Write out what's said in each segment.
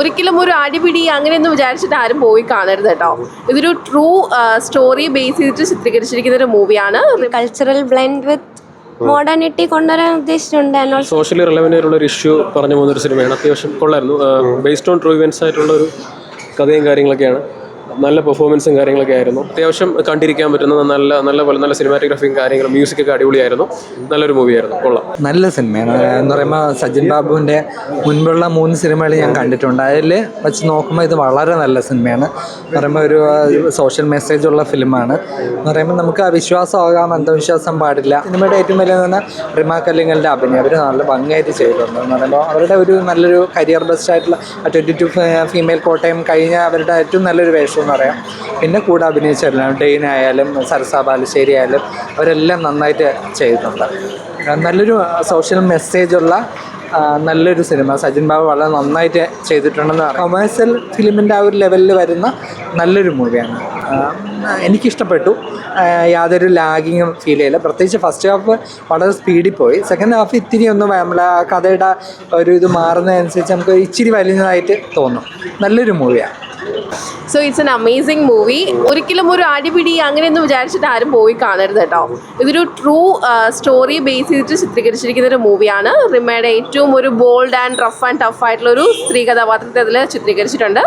ഒരിക്കലും ഒരു അടിപിടി അങ്ങനെയൊന്നും വിചാരിച്ചിട്ട് ആരും പോയി കാണരുത് കേട്ടോ. ഇതൊരു ട്രൂ സ്റ്റോറി ബേസ് ചെയ്തിട്ട് ചിത്രീകരിച്ചിരിക്കുന്ന ഒരു മൂവിയാണ്. കൾച്ചറൽ ബ്ലെൻഡ് വിത്ത് മോഡേണിറ്റി കൊണ്ടുവരാൻ ഉദ്ദേശിച്ചിട്ടുണ്ട്. സോഷ്യലി റിലവൻ്റ് ആയിട്ടുള്ള ഒരു ഇഷ്യൂ പറഞ്ഞു പോകുന്നൊരു സിനിമയാണ്. അത്യാവശ്യം കൊള്ളായിരുന്നു. ബേസ്ഡ് ഓൺ ട്രൂ ഇവൻറ്റ്സ് ആയിട്ടുള്ള ഒരു കഥയും കാര്യങ്ങളൊക്കെയാണ്. നല്ല പെർഫോമൻസും കാര്യങ്ങളൊക്കെ ആയിരുന്നു. അത്യാവശ്യം കണ്ടിരിക്കാൻ പറ്റുന്ന നല്ല സിനിമാറ്റോഗ്രാഫിയും കാര്യങ്ങളും മ്യൂസിക്കൊക്കെ അടിപൊളിയായിരുന്നു. നല്ലൊരു മൂവിയായിരുന്നു. കൊള്ളാം. നല്ല സിനിമയാണ്. എന്ന് പറയുമ്പോൾ സജിൻ ബാബുവിൻ്റെ മുൻപുള്ള 3 സിനിമകൾ ഞാൻ കണ്ടിട്ടുണ്ട്. അതിൽ വെച്ച് നോക്കുമ്പോൾ ഇത് വളരെ നല്ല സിനിമയാണ്. എന്ന് പറയുമ്പോൾ ഒരു സോഷ്യൽ മെസ്സേജ് ഉള്ള ഫിലിമാണ്. എന്ന് പറയുമ്പോൾ നമുക്ക് വിശ്വാസമാകാം, അന്ധവിശ്വാസം പാടില്ല. സിനിമയുടെ ഏറ്റവും വലിയ തന്നെ റിമ കല്ലിങ്ങലിൻ്റെ അഭിനയം അവർ നല്ല ഭംഗിയായിട്ട് ചെയ്തിട്ടുണ്ട്. എന്ന് പറയുമ്പോൾ അവരുടെ ഒരു നല്ലൊരു കരിയർ ബെസ്റ്റ് ആയിട്ടുള്ള 22 ഫീമെയിൽ കോട്ടയം കഴിഞ്ഞ അവരുടെ ഏറ്റവും നല്ലൊരു വേഷം എന്ന് പറയാം. പിന്നെ കൂടെ അഭിനയിച്ചെല്ലാം ഡെയിൻ ആയാലും സരസ ബാലുശ്ശേരി ആയാലും അവരെല്ലാം നന്നായിട്ട് ചെയ്തിട്ടുണ്ട്. നല്ലൊരു സോഷ്യൽ മെസ്സേജുള്ള നല്ലൊരു സിനിമ സജിൻ ബാബു വളരെ നന്നായിട്ട് ചെയ്തിട്ടുണ്ടെന്ന് പറയാം. കൊമേഴ്സ്യൽ ഫിലിമിൻ്റെ ആ ഒരു ലെവലിൽ വരുന്ന നല്ലൊരു മൂവിയാണ്. എനിക്കിഷ്ടപ്പെട്ടു. യാതൊരു ലാഗിങ്ങും ഫീൽ ചെയ്യില്ല. പ്രത്യേകിച്ച് ഫസ്റ്റ് ഹാഫ് വളരെ സ്പീഡിൽ പോയി. സെക്കൻഡ് ഹാഫ് ഇത്തിരി ഒന്ന് നമ്മളെ കഥയുടെ ഒരു ഇത് മാറുന്നതനുസരിച്ച് നമുക്ക് ഇച്ചിരി വലിയതായിട്ട് തോന്നും. നല്ലൊരു മൂവിയാണ്. So it's an amazing movie. ഒരിക്കലും ഒരു അടിപിടി അങ്ങനെയൊന്നും വിചാരിച്ചിട്ട് ആരും പോയി കാണരുത് കേട്ടോ. ഇതൊരു ട്രൂ സ്റ്റോറി ബേസ് ചെയ്തിട്ട് ചിത്രീകരിച്ചിരിക്കുന്ന ഒരു മൂവിയാണ്. റിമയുടെ ഏറ്റവും ഒരു bold and rough and tough ആയിട്ടുള്ള ഒരു സ്ത്രീ കഥാപാത്രത്തെ അതിൽ ചിത്രികരിച്ചിട്ടുണ്ട്.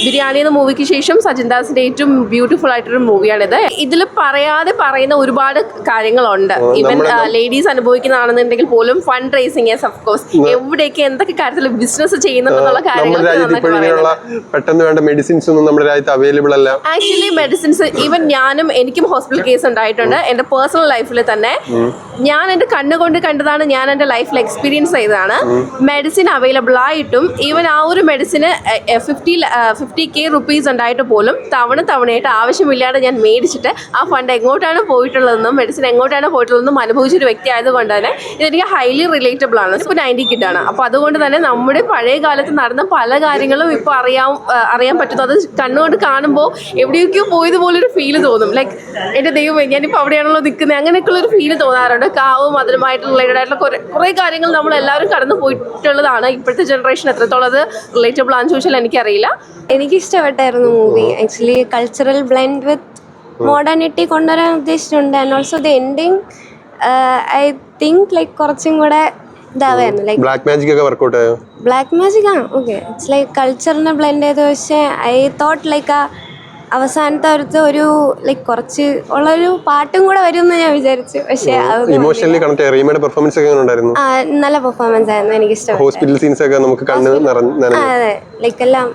ബിരിയാണി എന്ന മൂവിക്ക് ശേഷം സജിൻ ദാസിൻ്റെ ഏറ്റവും ബ്യൂട്ടിഫുൾ ആയിട്ടൊരു മൂവിയാണിത്. ഇതിൽ പറയാതെ പറയുന്ന ഒരുപാട് കാര്യങ്ങളുണ്ട്. ഈവൻ ലേഡീസ് അനുഭവിക്കുന്നതാണെന്നുണ്ടെങ്കിൽ പോലും ഫണ്ട് റേസിംഗ് ഓഫ് കോഴ്സ് എവിടെയൊക്കെ എന്തൊക്കെ കാര്യത്തിൽ ബിസിനസ് ചെയ്യുന്നുള്ള കാര്യങ്ങൾ അവൈലബിൾ അല്ല. ആക്ച്വലി മെഡിസിൻസ് ഈവൻ എനിക്കും ഹോസ്പിറ്റൽ കേസ് ഉണ്ടായിട്ടുണ്ട്. എൻ്റെ പേഴ്സണൽ ലൈഫിൽ തന്നെ ഞാൻ എൻ്റെ കണ്ണുകൊണ്ട് കണ്ടതാണ്. ഞാൻ എൻ്റെ ലൈഫിൽ എക്സ്പീരിയൻസ് ചെയ്തതാണ്. മെഡിസിൻ അവൈലബിൾ ആയിട്ടും ഈവൻ ആ ഒരു മെഡിസിന് 50K rupees ഉണ്ടായിട്ട് പോലും തവണയായിട്ട് ആവശ്യമില്ലാതെ ഞാൻ മേടിച്ചിട്ട് ആ ഫണ്ട് എങ്ങോട്ടാണ് പോയിട്ടുള്ളതെന്നും മെഡിസിൻ എങ്ങോട്ടാണ് പോയിട്ടുള്ളതെന്നും അനുഭവിച്ചൊരു വ്യക്തി ആയതുകൊണ്ട് തന്നെ ഇതെനിക്ക് ഹൈലി റിലേറ്റബിൾ ആണ്. ഇപ്പോൾ 90 കിഡാണ്. അപ്പോൾ അതുകൊണ്ട് തന്നെ നമ്മുടെ പഴയ കാലത്ത് നടന്ന പല കാര്യങ്ങളും ഇപ്പോൾ അറിയാൻ പറ്റുന്നു. അത് കണ്ണുകൊണ്ട് കാണുമ്പോൾ എവിടെയൊക്കെയോ പോയതുപോലൊരു ഫീല് തോന്നും. ലൈക്ക് എൻ്റെ ദൈവമേ ഞാനിപ്പോൾ അവിടെയാണല്ലോ നിൽക്കുന്നത്, അങ്ങനെയൊക്കെയുള്ളൊരു ഫീല് തോന്നാറുണ്ട്. കാവും അതിലുമായിട്ട് റിലേറ്റഡ് ആയിട്ടുള്ള കുറേ കാര്യങ്ങൾ നമ്മളെല്ലാവരും കടന്നു പോയിട്ടുള്ളതാണ്. ഇപ്പോഴത്തെ ജനറേഷൻ എത്രത്തോളം അത് റിലേറ്റബിൾ ആണെന്ന് ചോദിച്ചാൽ എനിക്കറിയില്ല. എനിക്കിഷ്ടപ്പെട്ടായിരുന്നു movie. Actually cultural blend with modernity കൊണ്ടുവരാൻ ഉദ്ദേശിച്ചിട്ടുണ്ട്. And also the ending I think like കുറച്ചും കൂടെ ഇതാവായിരുന്നു. ലൈക്ക് ബ്ലാക്ക് മാജിക് ഒക്കെ വർക്കൗട്ട് ആയോ? ബ്ലാക്ക് മാജിക് ആണ് ഓക്കെ. ഇറ്റ്സ് ലൈക്ക് കൾച്ചറിനെ ബ്ലെൻഡ് ചെയ്ത്. പക്ഷേ ഐ തോട്ട് ലൈക്ക് അവസാനത്തെ ഒരു ലൈക്ക് കുറച്ച് ഉള്ളൊരു പാട്ടും കൂടെ വരുമെന്ന് ഞാൻ വിചാരിച്ചു. പക്ഷേ ഇമോഷണലി കണക്ട് ആയി. റീമയുടെ പെർഫോമൻസ് ഒക്കെ ഉണ്ടായിരുന്നു. നല്ല പെർഫോമൻസ് ആയിരുന്നു. എനിക്ക് ഇഷ്ടപ്പെട്ടു. ഹോസ്പിറ്റൽ സീൻസ് ഒക്കെ നമുക്ക് കണ്ണ് നിറഞ്ഞു. അതെ ലൈക്ക് എല്ലാം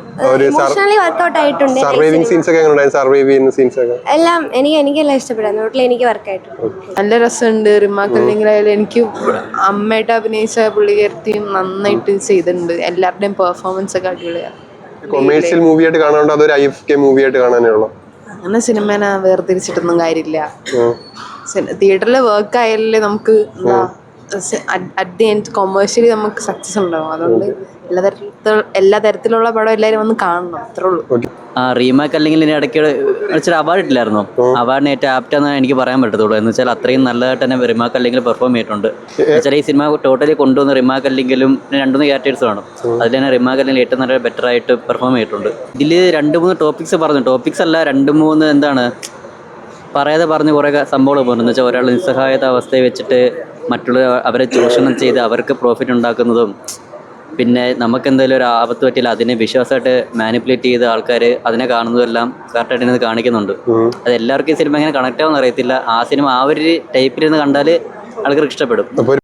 ഇമോഷണലി വർക്കൗട്ട് ആയിട്ടുണ്ട്. സർവൈവിംഗ് സീൻസ് ഒക്കെ ഉണ്ടായിരുന്നു. സർവൈവ് ചെയ്യുന്ന സീൻസ് ഒക്കെ എല്ലാം എനിക്കെല്ലാം ഇഷ്ടപ്പെടായിരുന്നു. ടോട്ടലി എനിക്ക് വർക്കായിട്ടുണ്ട്. നല്ല രസമുണ്ട്. റിമാക്കല്ലെങ്കിലായാലും എനിക്ക് അമ്മയായിട്ട് അഭിനയിച്ച പുള്ളിക്കാരത്തിയും നന്നായിട്ട് ചെയ്തിട്ടുണ്ട്. എല്ലാവരുടെയും പെർഫോമൻസ് ഒക്കെ അടിപൊളിയാണ്. കൊമേഴ്സ്യൽ മൂവി ആയിട്ട് കാണാണ്ട് അതൊരു IFK മൂവി ആയിട്ട് കാണാനേ ഉള്ളൂ. അങ്ങനെ സിനിമേനെ വേർതിരിച്ചിട്ടൊന്നും കാര്യമില്ല. തിയേറ്ററിൽ വർക്ക് ആയാലേ നമുക്ക് അറ്റ് ദി എൻഡ് കൊമേഴ്ഷ്യലി നമുക്ക് സക്സസ് ഉണ്ടാവും. അതുകൊണ്ട് എല്ലാ തരത്തിലുള്ള പടം എല്ലാവരും വന്ന് കാണണം. അത്രേ ഉള്ളൂ. റീമാക്ക് അല്ലെങ്കിൽ ഇനി ഇടയ്ക്ക് വെച്ചൊരു അവാർഡ് ഇട്ടില്ലായിരുന്നോ? അവാർഡിന് ഏറ്റവും ആപ്റ്റാന്ന് എനിക്ക് പറയാൻ പറ്റത്തുള്ളൂ. എന്ന് വെച്ചാൽ അത്രയും നല്ലതായിട്ട് തന്നെ റിമാക്ക് അല്ലെങ്കിൽ പെർഫോം ചെയ്തിട്ടുണ്ട്. എന്നുവെച്ചാൽ ഈ സിനിമ ടോട്ടലി കൊണ്ടുവന്ന് റിമാക്ക് അല്ലെങ്കിലും 2-3 ക്യാരക്ടേഴ്സ് കാണും. അതിൽ തന്നെ റിമാക്ക് അല്ലെങ്കിൽ ഏറ്റവും നല്ല ബെറ്റർ ആയിട്ട് പെർഫോം ചെയ്തിട്ടുണ്ട്. ഇതിൽ 2-3 ടോപ്പിക്സ് പറഞ്ഞു. ടോപ്പിക്സ് അല്ല 2-3 എന്താണ് പറയാതെ പറഞ്ഞ് കുറേ സംഭവങ്ങൾ പോകുന്നു. എന്ന് വെച്ചാൽ ഒരാൾ നിസ്സഹായത അവസ്ഥയെ വെച്ചിട്ട് മറ്റുള്ള അവരെ ചൂഷണം ചെയ്ത് അവർക്ക് പ്രോഫിറ്റ് ഉണ്ടാക്കുന്നതും, പിന്നെ നമുക്ക് എന്തെങ്കിലും ഒരു ആപത്ത് പറ്റില്ല അതിനെ വിശ്വാസമായിട്ട് മാനിപ്പുലേറ്റ് ചെയ്ത ആൾക്കാർ അതിനെ കാണുന്നതെല്ലാം കറക്റ്റായിട്ട് ഇത് കാണിക്കുന്നുണ്ട്. അത് എല്ലാവർക്കും ഈ സിനിമ എങ്ങനെ കണക്റ്റ് ആവുമെന്ന് അറിയത്തില്ല. ആ സിനിമ ആ ഒരു ടൈപ്പിൽ നിന്ന് കണ്ടാൽ ആൾക്കാർക്ക് ഇഷ്ടപ്പെടും.